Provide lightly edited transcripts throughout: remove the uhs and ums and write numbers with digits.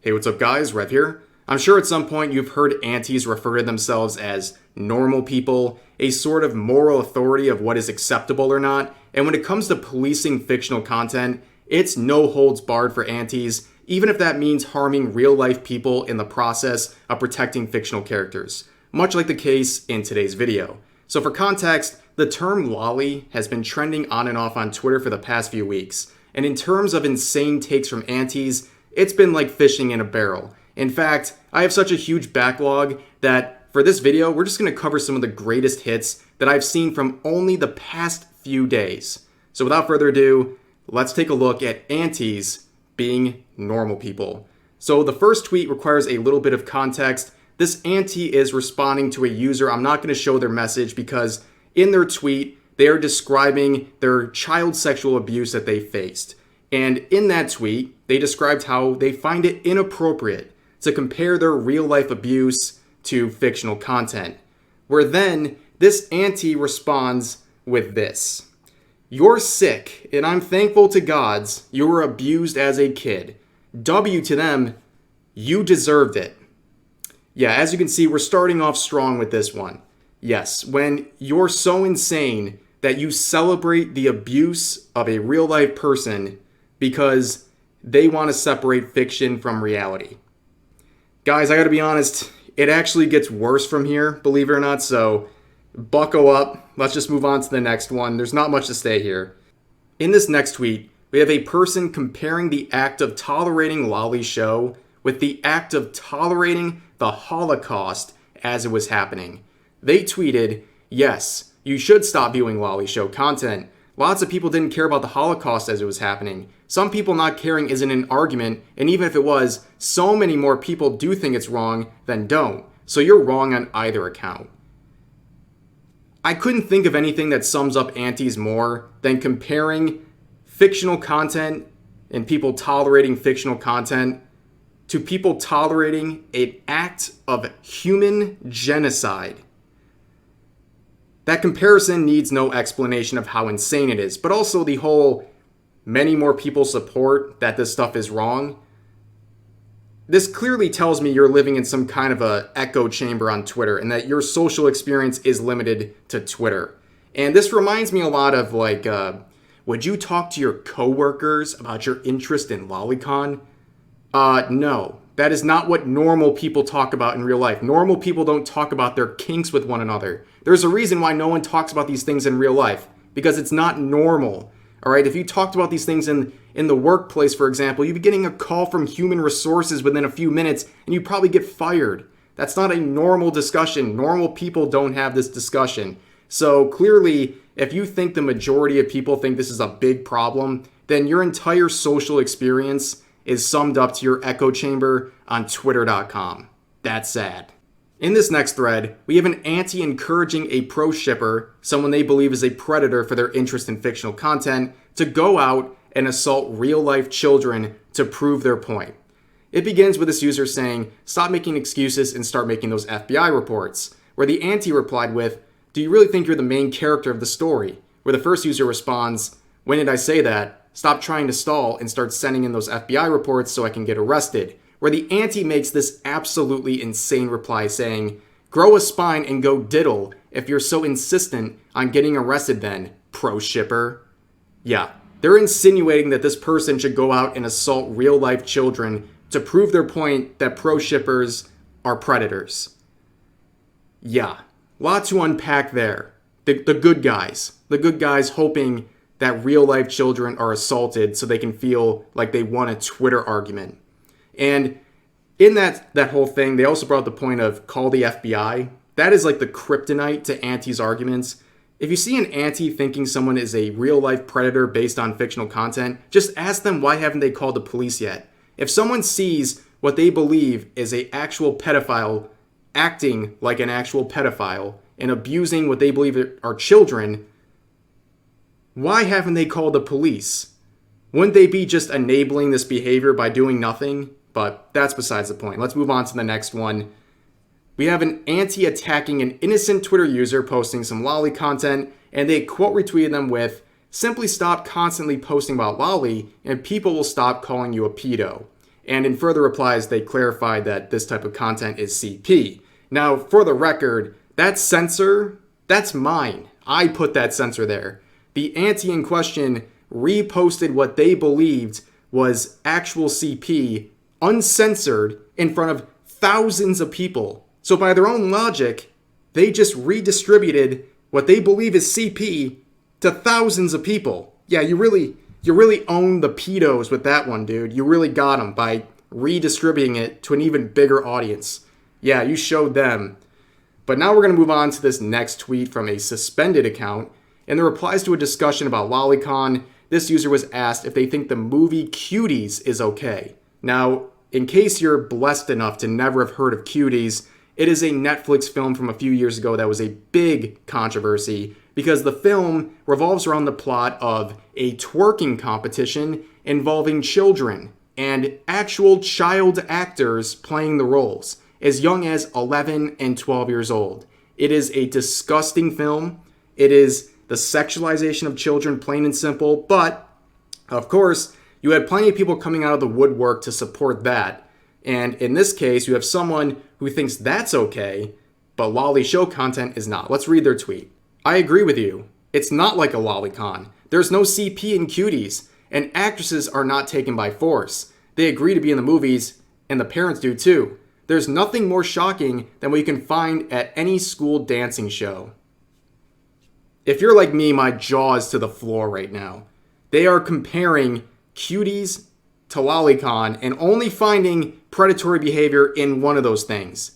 Hey, what's up guys, Rev here. I'm sure at some point you've heard antis refer to themselves as normal people, a sort of moral authority of what is acceptable or not, and when it comes to policing fictional content, it's no holds barred for antis, even if that means harming real-life people in the process of protecting fictional characters, much like the case in today's video. So for context, the term lolly has been trending on and off on Twitter for the past few weeks, and in terms of insane takes from antis, it's been like fishing in a barrel. In fact, I have such a huge backlog that for this video, we're just going to cover some of the greatest hits that I've seen from only the past few days. So without further ado, let's take a look at antis being normal people. So the first tweet requires a little bit of context. This anti is responding to a user. I'm not going to show their message because in their tweet, they are describing their child sexual abuse that they faced. And in that tweet, they described how they find it inappropriate to compare their real-life abuse to fictional content. Where then, this anti responds with this. You're sick, and I'm thankful to gods you were abused as a kid. W to them, you deserved it. Yeah, as you can see, we're starting off strong with this one. Yes, when you're so insane that you celebrate the abuse of a real-life person because they want to separate fiction from reality. Guys, I gotta be honest, it actually gets worse from here, believe it or not, so buckle up. Let's just move on to the next one. There's not much to say here. In this next tweet, we have a person comparing the act of tolerating Lolly's show with the act of tolerating the Holocaust as it was happening. They tweeted, yes, you should stop viewing Lolly's show content. Lots of people didn't care about the Holocaust as it was happening. Some people not caring isn't an argument, and even if it was, so many more people do think it's wrong than don't. So you're wrong on either account. I couldn't think of anything that sums up antis more than comparing fictional content and people tolerating fictional content to people tolerating an act of human genocide. That comparison needs no explanation of how insane it is, but also the whole many more people support that this stuff is wrong. This clearly tells me you're living in some kind of a echo chamber on Twitter and that your social experience is limited to Twitter. And this reminds me a lot of like, would you talk to your coworkers about your interest in lolicon? No, that is not what normal people talk about in real life. Normal people don't talk about their kinks with one another. There's a reason why no one talks about these things in real life, because it's not normal. All right, if you talked about these things in the workplace, for example, you'd be getting a call from human resources within a few minutes and you'd probably get fired. That's not a normal discussion. Normal people don't have this discussion. So clearly, if you think the majority of people think this is a big problem, then your entire social experience is summed up to your echo chamber on twitter.com. That's sad. In this next thread, we have an anti encouraging a pro shipper, someone they believe is a predator for their interest in fictional content, to go out and assault real-life children to prove their point. It begins with this user saying, stop making excuses and start making those FBI reports, where the anti replied with, do you really think you're the main character of the story? Where the first user responds, when did I say that? Stop trying to stall and start sending in those FBI reports so I can get arrested. Where the anti makes this absolutely insane reply saying, grow a spine and go diddle if you're so insistent on getting arrested then, pro shipper. Yeah, they're insinuating that this person should go out and assault real life children to prove their point that pro shippers are predators. Yeah, lot to unpack there. The good guys hoping that real life children are assaulted so they can feel like they won a Twitter argument. And in that whole thing, they also brought up the point of call the FBI. That is like the kryptonite to anti's arguments. If you see an anti thinking someone is a real-life predator based on fictional content, just ask them why haven't they called the police yet. If someone sees what they believe is an actual pedophile acting like an actual pedophile and abusing what they believe are children, why haven't they called the police? Wouldn't they be just enabling this behavior by doing nothing? But that's besides the point. Let's move on to the next one. We have an anti attacking an innocent Twitter user posting some Lolly content, and they quote retweeted them with, simply stop constantly posting about Lolly and people will stop calling you a pedo. And in further replies, they clarified that this type of content is CP. Now, for the record, that censor, that's mine. I put that censor there. The auntie in question reposted what they believed was actual CP, uncensored, in front of thousands of people. So by their own logic, they just redistributed what they believe is CP to thousands of people. Yeah, you really own the pedos with that one, dude. You really got them by redistributing it to an even bigger audience. Yeah, you showed them. But now we're going to move on to this next tweet from a suspended account. In the replies to a discussion about Lolicon, this user was asked if they think the movie Cuties is okay. Now, in case you're blessed enough to never have heard of Cuties, it is a Netflix film from a few years ago that was a big controversy because the film revolves around the plot of a twerking competition involving children and actual child actors playing the roles as young as 11 and 12 years old. It is a disgusting film. It is the sexualization of children, plain and simple. But, of course, you had plenty of people coming out of the woodwork to support that. And in this case, you have someone who thinks that's okay, but lolly show content is not. Let's read their tweet. I agree with you. It's not like a lolicon. There's no CP in Cuties, and actresses are not taken by force. They agree to be in the movies, and the parents do too. There's nothing more shocking than what you can find at any school dancing show. If you're like me, my jaw is to the floor right now. They are comparing Cuties to lolicon and only finding predatory behavior in one of those things.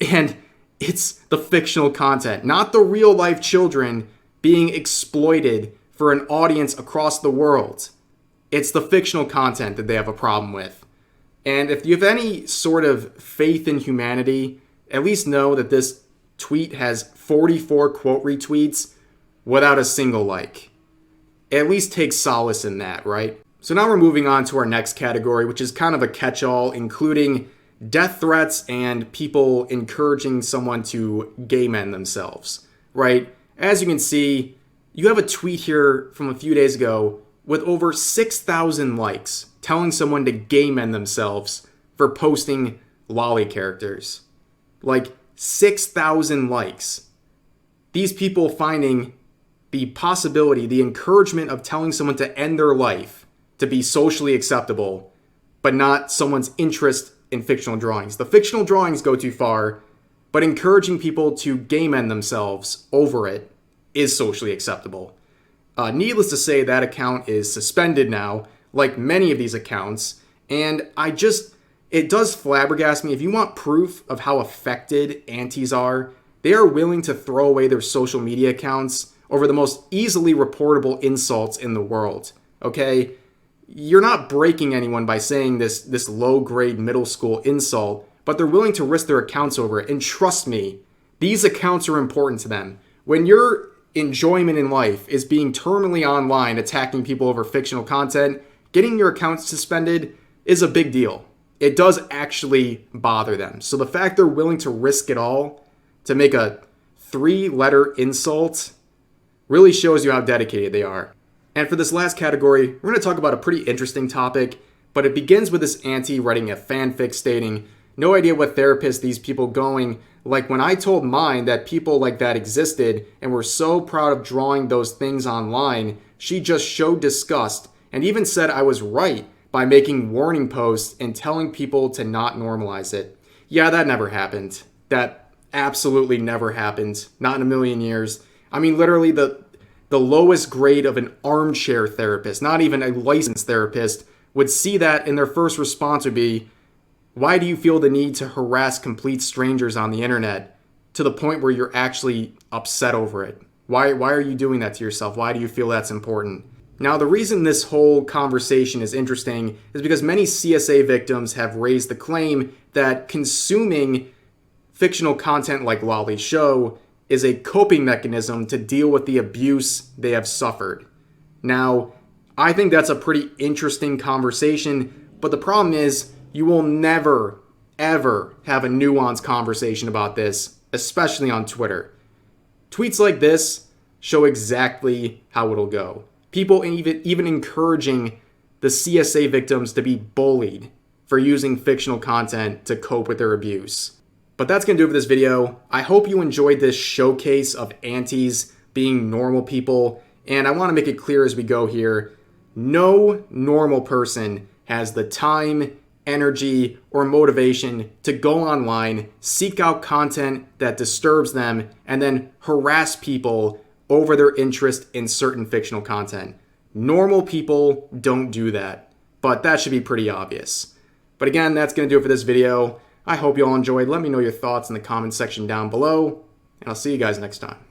And it's the fictional content, not the real life children being exploited for an audience across the world. It's the fictional content that they have a problem with. And if you have any sort of faith in humanity, at least know that this tweet has 44 quote retweets without a single like. At least take solace in that, right? So now we're moving on to our next category, which is kind of a catch-all, including death threats and people encouraging someone to gay men themselves, right? As you can see, you have a tweet here from a few days ago with over 6,000 likes telling someone to gay men themselves for posting lolly characters. Like 6,000 likes. These people finding the possibility, the encouragement of telling someone to end their life to be socially acceptable, but not someone's interest in fictional drawings. The fictional drawings go too far, but encouraging people to gay men themselves over it is socially acceptable. Needless to say, that account is suspended now, like many of these accounts, and it does flabbergast me. If you want proof of how affected aunties are, they are willing to throw away their social media accounts over the most easily reportable insults in the world, okay? You're not breaking anyone by saying this low-grade middle school insult, but they're willing to risk their accounts over it. And trust me, these accounts are important to them. When your enjoyment in life is being terminally online attacking people over fictional content, getting your account suspended is a big deal. It does actually bother them. So the fact they're willing to risk it all to make a 3-letter insult really shows you how dedicated they are. And for this last category, we're going to talk about a pretty interesting topic, but it begins with this auntie writing a fanfic stating, no idea what therapist these people going, like when I told mine that people like that existed and were so proud of drawing those things online, she just showed disgust and even said I was right by making warning posts and telling people to not normalize it. Yeah, that never happened. That absolutely never happened. Not in a million years. I mean, literally the lowest grade of an armchair therapist, not even a licensed therapist, would see that and their first response would be, why do you feel the need to harass complete strangers on the internet to the point where you're actually upset over it? Why are you doing that to yourself? Why do you feel that's important? Now, the reason this whole conversation is interesting is because many CSA victims have raised the claim that consuming fictional content like Lolly's show is a coping mechanism to deal with the abuse they have suffered. Now, I think that's a pretty interesting conversation, but the problem is you will never, ever have a nuanced conversation about this, especially on Twitter. Tweets like this show exactly how it'll go. People even encouraging the CSA victims to be bullied for using fictional content to cope with their abuse. But that's going to do it for this video. I hope you enjoyed this showcase of antis being normal people, and I want to make it clear as we go here, no normal person has the time, energy, or motivation to go online, seek out content that disturbs them, and then harass people over their interest in certain fictional content. Normal people don't do that, but that should be pretty obvious. But again, that's going to do it for this video. I hope you all enjoyed. Let me know your thoughts in the comment section down below, and I'll see you guys next time.